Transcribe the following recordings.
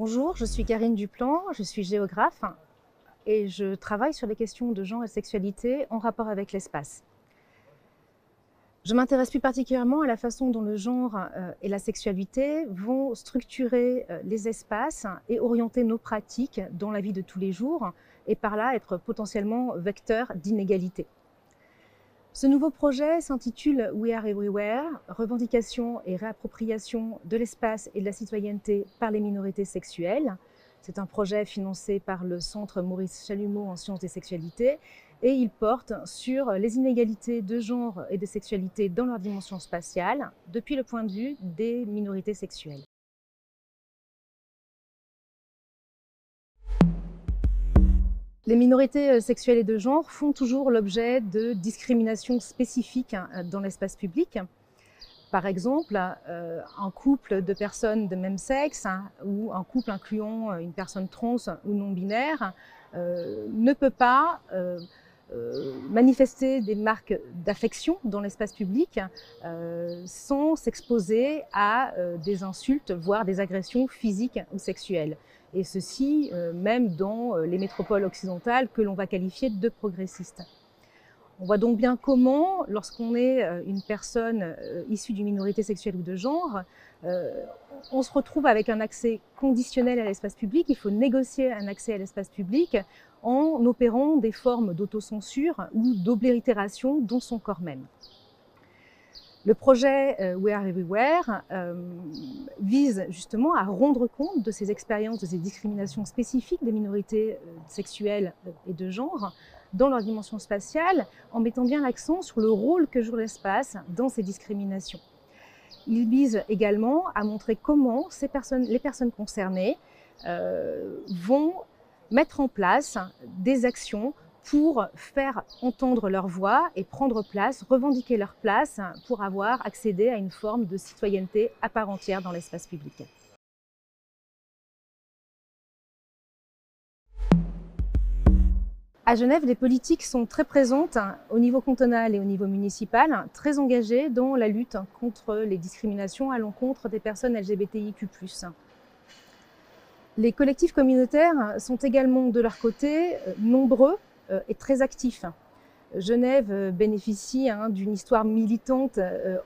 Bonjour, je suis Karine Duplan, je suis géographe et je travaille sur les questions de genre et de sexualité en rapport avec l'espace. Je m'intéresse plus particulièrement à la façon dont le genre et la sexualité vont structurer les espaces et orienter nos pratiques dans la vie de tous les jours et par là être potentiellement vecteurs d'inégalités. Ce nouveau projet s'intitule We Are Everywhere, revendication et réappropriation de l'espace et de la citoyenneté par les minorités sexuelles. C'est un projet financé par le Centre Maurice Chalumeau en sciences des sexualités et il porte sur les inégalités de genre et de sexualité dans leur dimension spatiale depuis le point de vue des minorités sexuelles. Les minorités sexuelles et de genre font toujours l'objet de discriminations spécifiques dans l'espace public. Par exemple, un couple de personnes de même sexe ou un couple incluant une personne trans ou non-binaire ne peut pas manifester des marques d'affection dans l'espace public sans s'exposer à des insultes, voire des agressions physiques ou sexuelles. Et ceci même dans les métropoles occidentales que l'on va qualifier de progressistes. On voit donc bien comment, lorsqu'on est une personne issue d'une minorité sexuelle ou de genre, on se retrouve avec un accès conditionnel à l'espace public. Il faut négocier un accès à l'espace public en opérant des formes d'autocensure ou d'oblitération dans son corps même. Le projet We Are Everywhere vise justement à rendre compte de ces expériences, de ces discriminations spécifiques des minorités sexuelles et de genre dans leur dimension spatiale, en mettant bien l'accent sur le rôle que joue l'espace dans ces discriminations. Il vise également à montrer comment les personnes concernées vont mettre en place des actions pour faire entendre leur voix et prendre place, revendiquer leur place pour avoir accédé à une forme de citoyenneté à part entière dans l'espace public. À Genève, les politiques sont très présentes au niveau cantonal et au niveau municipal, très engagées dans la lutte contre les discriminations à l'encontre des personnes LGBTIQ+. Les collectifs communautaires sont également de leur côté nombreux et très actifs. Genève bénéficie d'une histoire militante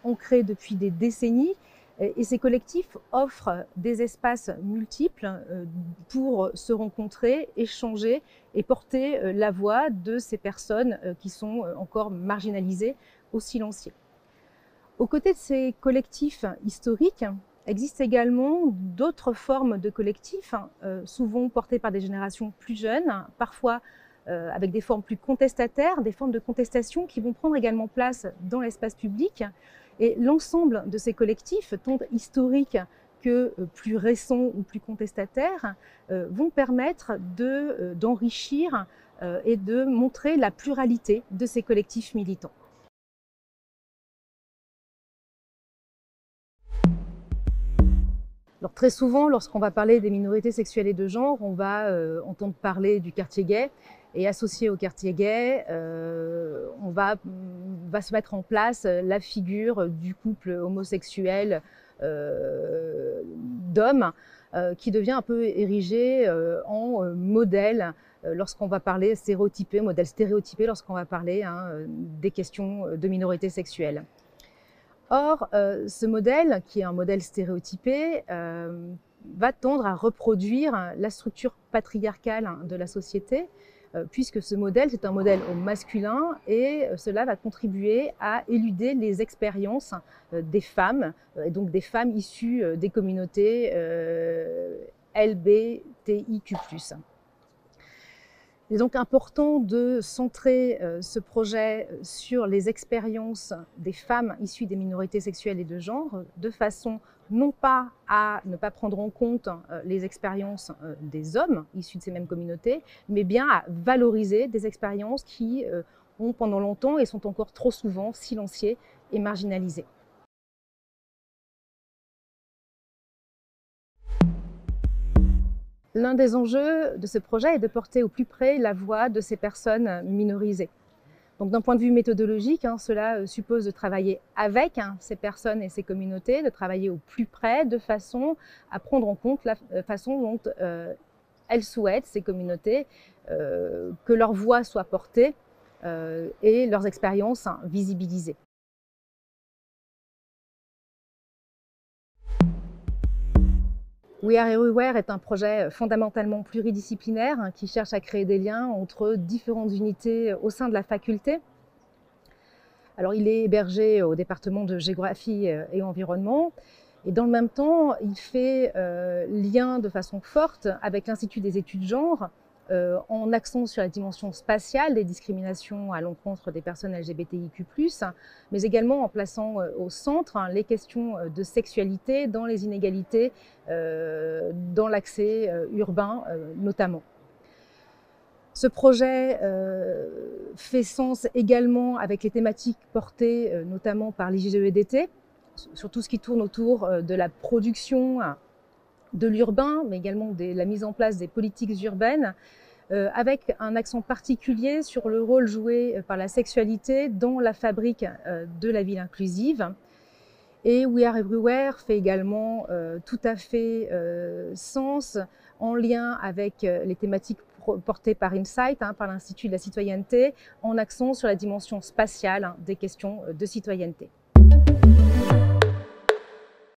ancrée depuis des décennies et ces collectifs offrent des espaces multiples pour se rencontrer, échanger et porter la voix de ces personnes qui sont encore marginalisées ou silenciées. Aux côtés de ces collectifs historiques, existent également d'autres formes de collectifs, souvent portés par des générations plus jeunes, parfois avec des formes plus contestataires, des formes de contestation qui vont prendre également place dans l'espace public. Et l'ensemble de ces collectifs, tant historiques que plus récents ou plus contestataires, vont permettre d'enrichir et de montrer la pluralité de ces collectifs militants. Alors, très souvent, lorsqu'on va parler des minorités sexuelles et de genre, on va entendre parler du quartier gay. Et associé au quartier gay, on va se mettre en place la figure du couple homosexuel d'hommes qui devient un peu érigé en modèle lorsqu'on va parler stéréotypé, modèle stéréotypé lorsqu'on va parler des questions de minorités sexuelles. Or, ce modèle, qui est un modèle stéréotypé, va tendre à reproduire la structure patriarcale de la société, puisque ce modèle, c'est un modèle au masculin et cela va contribuer à éluder les expériences des femmes, et donc des femmes issues des communautés LGBTIQ+. Il est donc important de centrer ce projet sur les expériences des femmes issues des minorités sexuelles et de genre, de façon non pas à ne pas prendre en compte les expériences des hommes issus de ces mêmes communautés, mais bien à valoriser des expériences qui ont pendant longtemps et sont encore trop souvent silenciées et marginalisées. L'un des enjeux de ce projet est de porter au plus près la voix de ces personnes minorisées. Donc d'un point de vue méthodologique, cela suppose de travailler avec ces personnes et ces communautés, de travailler au plus près, de façon à prendre en compte la façon dont elles souhaitent, ces communautés, que leur voix soit portée et leurs expériences visibilisées. We Are Everywhere est un projet fondamentalement pluridisciplinaire qui cherche à créer des liens entre différentes unités au sein de la faculté. Alors, il est hébergé au département de géographie et environnement. Et dans le même temps, il fait lien de façon forte avec l'Institut des études genre, en accent sur la dimension spatiale des discriminations à l'encontre des personnes LGBTIQ+, mais également en plaçant au centre les questions de sexualité dans les inégalités, dans l'accès urbain notamment. Ce projet fait sens également avec les thématiques portées notamment par l'IGEDT, sur tout ce qui tourne autour de la production de l'urbain, mais également de la mise en place des politiques urbaines, avec un accent particulier sur le rôle joué par la sexualité dans la fabrique de la ville inclusive. Et We Are Everywhere fait également tout à fait sens en lien avec les thématiques portées par Insight, par l'Institut de la citoyenneté, en accent sur la dimension spatiale des questions de citoyenneté.